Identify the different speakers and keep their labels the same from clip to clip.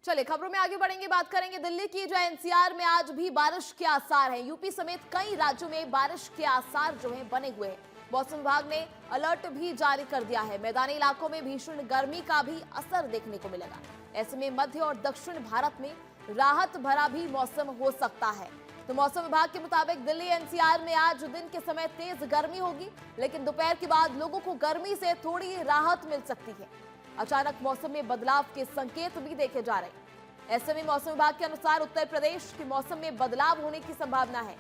Speaker 1: चलिए खबरों में आगे बढ़ेंगे, बात करेंगे दिल्ली की, जो एनसीआर में आज भी बारिश के आसार हैं। यूपी समेत कई राज्यों में बारिश के आसार जो हैं बने हुए हैं। मौसम विभाग ने अलर्ट भी जारी कर दिया है। मैदानी इलाकों में भीषण गर्मी का भी असर देखने को मिलेगा। ऐसे में मध्य और दक्षिण भारत में राहत भरा भी मौसम हो सकता है। तो मौसम विभाग के मुताबिक दिल्ली एनसीआर में आज दिन के समय तेज गर्मी होगी, लेकिन दोपहर के बाद लोगों को गर्मी से थोड़ी राहत मिल सकती है। अचानक मौसम में बदलाव के संकेत भी देखे जा रहे हैं। ऐसे में मौसम विभाग के अनुसार उत्तर प्रदेश के मौसम में बदलाव होने की संभावना है।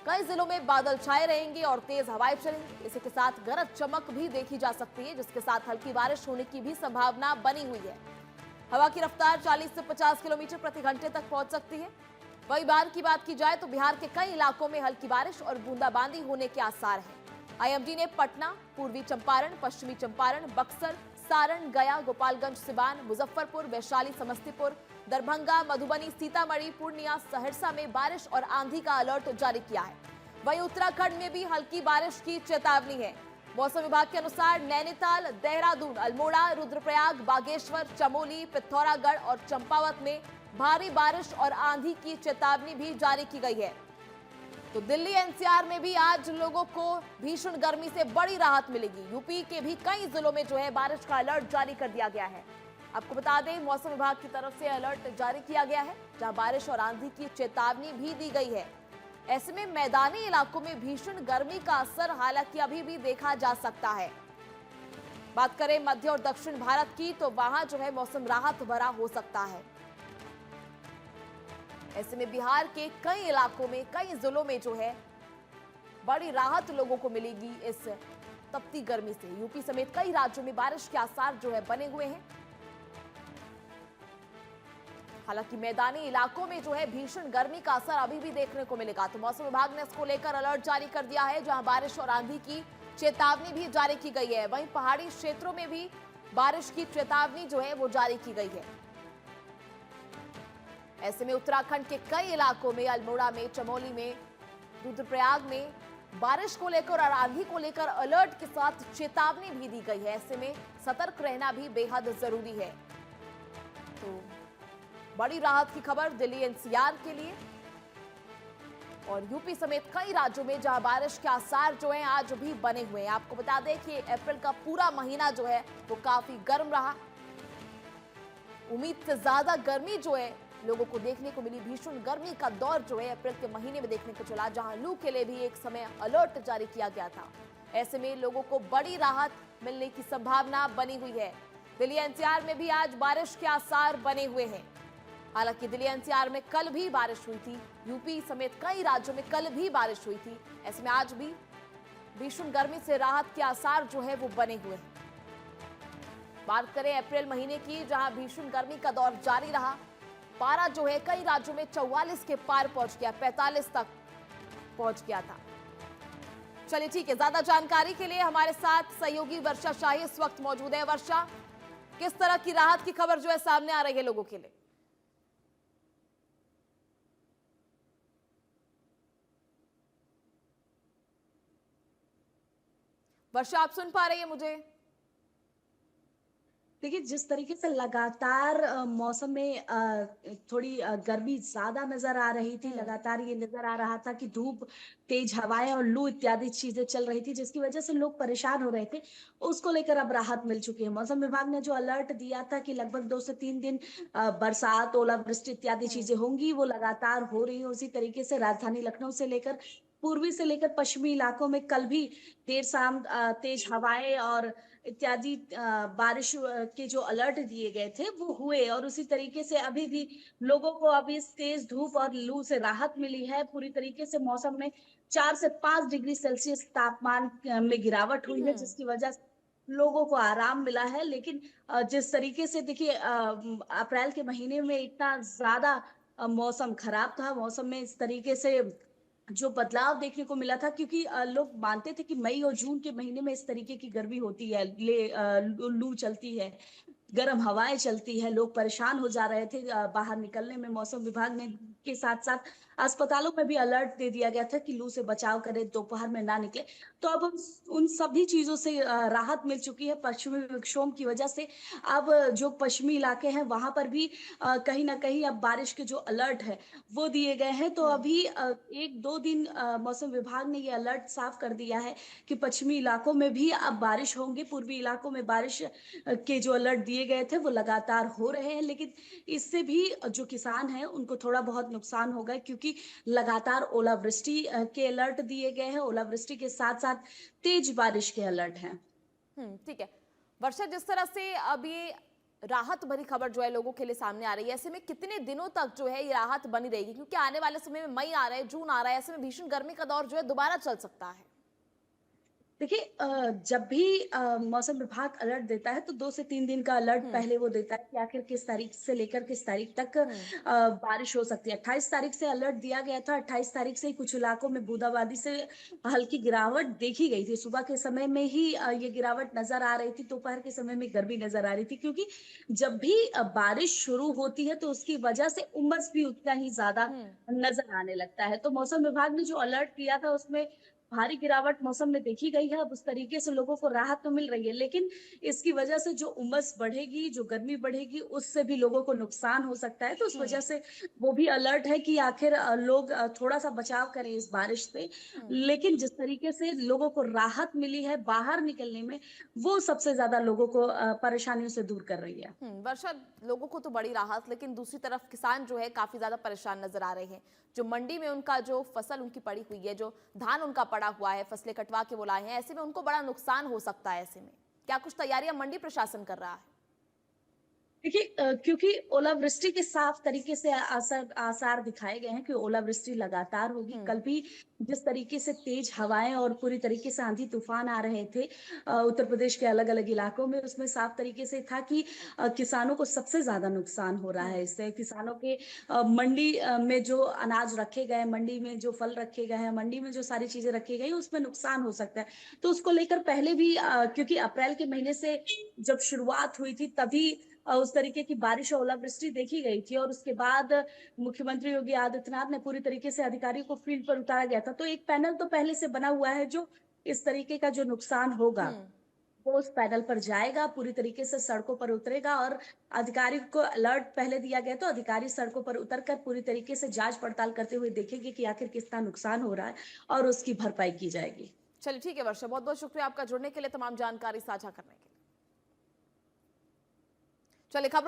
Speaker 1: कई जिलों में बादल छाए रहेंगे और तेज हवाएं चलेंगी। इसी के साथ गरज चमक भी देखी जा सकती है, जिसके साथ हल्की बारिश होने की भी संभावना बनी हुई है। हवा की रफ्तार 40 से 50 किलोमीटर प्रति घंटे तक पहुंच सकती है। वहीं बाढ़ की बात की जाए तो बिहार के कई इलाकों में हल्की बारिश और बूंदाबांदी होने के आसार हैं। आईएमडी ने पटना, पूर्वी चंपारण, पश्चिमी चंपारण, बक्सर, सारण, गया, गोपालगंज, सिवान, मुजफ्फरपुर, वैशाली, समस्तीपुर, दरभंगा, मधुबनी, सीतामढ़ी, पूर्णिया, सहरसा में बारिश और आंधी का अलर्ट जारी किया है। वहीं उत्तराखंड में भी हल्की बारिश की चेतावनी है। मौसम विभाग के अनुसार नैनीताल, देहरादून, अल्मोड़ा, रुद्रप्रयाग, बागेश्वर, चमोली, पिथौरागढ़ और चंपावत में भारी बारिश और आंधी की चेतावनी भी जारी की गई है। तो दिल्ली एनसीआर में भी आज लोगों को भीषण गर्मी से बड़ी राहत मिलेगी। यूपी के भी कई जिलों में जो है बारिश का अलर्ट जारी कर दिया गया है। आपको बता दें, मौसम विभाग की तरफ से अलर्ट जारी किया गया है, जहां बारिश और आंधी की चेतावनी भी दी गई है। ऐसे में मैदानी इलाकों में भीषण गर्मी का असर हालांकि अभी भी देखा जा सकता है। बात करें मध्य और दक्षिण भारत की, तो वहां जो है मौसम राहत भरा हो सकता है। ऐसे में बिहार के कई इलाकों में, कई जिलों में जो है बड़ी राहत लोगों को मिलेगी इस तपती गर्मी से। यूपी समेत कई राज्यों में बारिश के आसार जो है बने हुए हैं। हालांकि मैदानी इलाकों में जो है भीषण गर्मी का असर अभी भी देखने को मिलेगा। तो मौसम विभाग ने इसको लेकर अलर्ट जारी कर दिया है, जहां बारिश और आंधी की चेतावनी भी जारी की गई है। वहीं पहाड़ी क्षेत्रों में भी बारिश की चेतावनी जो है वो जारी की गई है। ऐसे में उत्तराखंड के कई इलाकों में, अल्मोड़ा में, चमोली में, रुद्रप्रयाग में बारिश को लेकर और आंधी को लेकर अलर्ट के साथ चेतावनी भी दी गई है। ऐसे में सतर्क रहना भी बेहद जरूरी है। तो बड़ी राहत की खबर दिल्ली एनसीआर के लिए और यूपी समेत कई राज्यों में जहां बारिश के आसार जो हैं आज भी बने हुए हैं। आपको बता दें कि अप्रैल का पूरा महीना जो है वो काफी गर्म रहा। उम्मीद से ज्यादा गर्मी जो है लोगों को देखने को मिली। भीषण गर्मी का दौर जो है अप्रैल के महीने में देखने को चला, जहां लू के लिए भी एक समय अलर्ट जारी किया गया था। ऐसे में लोगों को बड़ी राहत मिलने की संभावना बनी हुई है। दिल्ली एनसीआर में भी आज बारिश के आसार बने हुए हैं। हालांकि दिल्ली एनसीआर में कल भी बारिश हुई थी। यूपी समेत कई राज्यों में कल भी बारिश हुई थी। ऐसे में आज भी भीषण गर्मी से राहत के आसार जो है वो बने हुए हैं। बात करें अप्रैल महीने की, जहां भीषण गर्मी का दौर जारी रहा। पारा जो है कई राज्यों में 44 के पार पहुंच गया, 45 तक पहुंच गया था। चलिए ठीक है, ज्यादा जानकारी के लिए हमारे साथ सहयोगी वर्षा शाही इस वक्त मौजूद है। वर्षा, किस तरह की राहत की खबर जो है सामने आ रही है लोगों के लिए? वर्षा, आप सुन पा रही है मुझे?
Speaker 2: देखिए, जिस तरीके से लगातार मौसम में थोड़ी गर्मी ज्यादा नजर आ रही थी, लगातार ये नजर आ रहा था कि धूप, तेज हवाएं और लू इत्यादि चीजें चल रही थी, जिसकी वजह से लोग परेशान हो रहे थे। उसको लेकर अब राहत मिल चुकी है। मौसम विभाग ने जो अलर्ट दिया था कि लगभग 2 से 3 दिन बरसात, ओलावृष्टि इत्यादि चीजें होंगी, वो लगातार हो रही है। उसी तरीके से राजधानी लखनऊ से लेकर पूर्वी से लेकर पश्चिमी इलाकों में कल भी देर शाम तेज हवाएं और इत्यादि बारिश के जो अलर्ट दिए गए थे वो हुए। और उसी तरीके से अभी भी लोगों को अभी इस तेज धूप और लू से राहत मिली है। पूरी तरीके से मौसम में 4 से 5 डिग्री सेल्सियस तापमान में गिरावट हुई है, जिसकी वजह से लोगों को आराम मिला है। लेकिन जिस तरीके से देखिए, अप्रैल के महीने में इतना ज्यादा मौसम खराब था, मौसम में इस तरीके से जो बदलाव देखने को मिला था, क्योंकि लोग मानते थे कि मई और जून के महीने में इस तरीके की गर्मी होती है, लू चलती है, गर्म हवाएं चलती है, लोग परेशान हो जा रहे थे बाहर निकलने में। मौसम विभाग ने के साथ-साथ अस्पतालों में भी अलर्ट दे दिया गया था कि लू से बचाव करें, दोपहर में ना निकलें। तो अब हम उन सभी चीज़ों से राहत मिल चुकी है पश्चिमी विक्षोभ की वजह से। अब जो पश्चिमी इलाके हैं, वहाँ पर भी कहीं न कहीं अब बारिश के जो अलर्ट है, वो दिए गए हैं। तो
Speaker 1: हुँ।
Speaker 2: अभी 1-2 दिन मौसम विभाग ने ये अलर्ट साफ कर दिया है कि पश्चिमी इलाकों में भी अब बारिश होंगी। पूर्वी इलाकों में बारिश के जो अलर्ट दिए गए थे, वो लगातार हो रहे हैं। लेकिन इससे भी जो किसान हैं, उनको थोड़ा बहुत नुकसान होगा क्योंकि लगातार ओलावृष्टि के अलर्ट दिए गए हैं। ओलावृष्टि के साथ-साथ तेज बारिश के अलर्ट हैं।
Speaker 1: ठीक है। वर्षा, जिस तरह से अब ये राहत भरी खबर जो है लोगों के लिए सामने आ रही है, ऐसे में कितने दिनों तक जो है ये राहत बनी रहेगी? क्योंकि आने वाले समय में मई आ रहा है, जून आ रहा है, ऐसे में भीषण गर्मी का दौर जो है दोबारा चल सकता है।
Speaker 2: देखिए जब भी मौसम विभाग अलर्ट देता है तो 2 से 3 दिन का अलर्ट
Speaker 1: हुँ,
Speaker 2: पहले वो देता है कि आखिर किस तारीख से लेकर किस तारीख तक
Speaker 1: हुँ,
Speaker 2: बारिश हो सकती है। 28 तारीख से अलर्ट दिया गया था, 28 तारीख से ही कुछ इलाकों में बूंदाबांदी से हल्की गिरावट देखी गई थी। सुबह के समय में ही ये गिरावट नज़र आ रही थी, दोपहर के समय में गर्मी नज़र आ रही थी क्योंकि जब भी बारिश शुरू होती है तो उसकी वजह से उमस भी उतना ही ज़्यादा
Speaker 1: हुँ,
Speaker 2: नज़र आने लगता है। तो मौसम विभाग ने जो अलर्ट दिया था उसमें भारी गिरावट मौसम में देखी गई है। अब उस तरीके से लोगों को राहत तो मिल रही है, लेकिन इसकी वजह से जो उमस बढ़ेगी, जो गर्मी बढ़ेगी, उससे भी लोगों को नुकसान हो सकता है। तो उस
Speaker 1: हुँ,
Speaker 2: वजह से वो भी अलर्ट है कि आखिर लोग थोड़ा-सा बचाव करें इस बारिश से।
Speaker 1: हुँ।
Speaker 2: लेकिन जिस तरीके से लोगों को राहत मिली है बाहर निकलने में, वो सबसे ज़्यादा लोगों को परेशानियों से दूर कर रही है।
Speaker 1: वर्षा, लोगों को तो बड़ी राहत, लेकिन दूसरी तरफ किसान जो है काफी ज्यादा परेशान नजर आ रहे हैं। जो मंडी में उनका जो फसल उनकी पड़ी हुई है, जो धान उनका पड़ा हुआ है, फसलें कटवा के वो लाए हैं, ऐसे में उनको बड़ा नुकसान हो सकता है। ऐसे में क्या कुछ तैयारियां मंडी प्रशासन कर रहा है?
Speaker 2: देखिए क्योंकि ओलावृष्टि के साफ तरीके से आसार दिखाए गए हैं कि ओलावृष्टि लगातार होगी।
Speaker 1: हम्म,
Speaker 2: कल भी जिस तरीके से तेज हवाएं और पूरी तरीके से आंधी तूफान आ रहे थे उत्तर प्रदेश के अलग-अलग इलाकों में, उसमें साफ तरीके से था कि किसानों को सबसे ज्यादा नुकसान हो रहा है
Speaker 1: हम्म,
Speaker 2: इससे। किसानों के मंडी में जो अनाज रखे गए, मंडी में जो फल रखे गए हैं, मंडी में जो सारी चीजें रखी गई, उसमें नुकसान हो सकता है। तो उसको लेकर पहले भी क्योंकि अप्रैल के महीने से जब शुरुआत हुई थी तभी उस तरीके की बारिश और ओलावृष्टि देखी गई थी और उसके बाद मुख्यमंत्री योगी आदित्यनाथ ने पूरी तरीके से अधिकारियों को फील्ड पर उतारा गया था। तो एक पैनल तो पहले से बना हुआ है जो इस तरीके का जो नुकसान होगा,
Speaker 1: हम्म,
Speaker 2: वो उस पैनल पर जाएगा, पूरी तरीके से सड़कों पर उतरेगा और अधिकारी को अलर्ट पहले दिया गया तो अधिकारी सड़कों पर उतरकर पूरी तरीके से जाँच-पड़ताल करते हुए देखेंगे कि आखिर कितना नुकसान हो रहा है और उसकी भरपाई की जाएगी।
Speaker 1: चलिए ठीक है वर्षा, बहुत बहुत शुक्रिया आपका जुड़ने के लिए, तमाम जानकारी साझा करने के लिए। चलिए खबर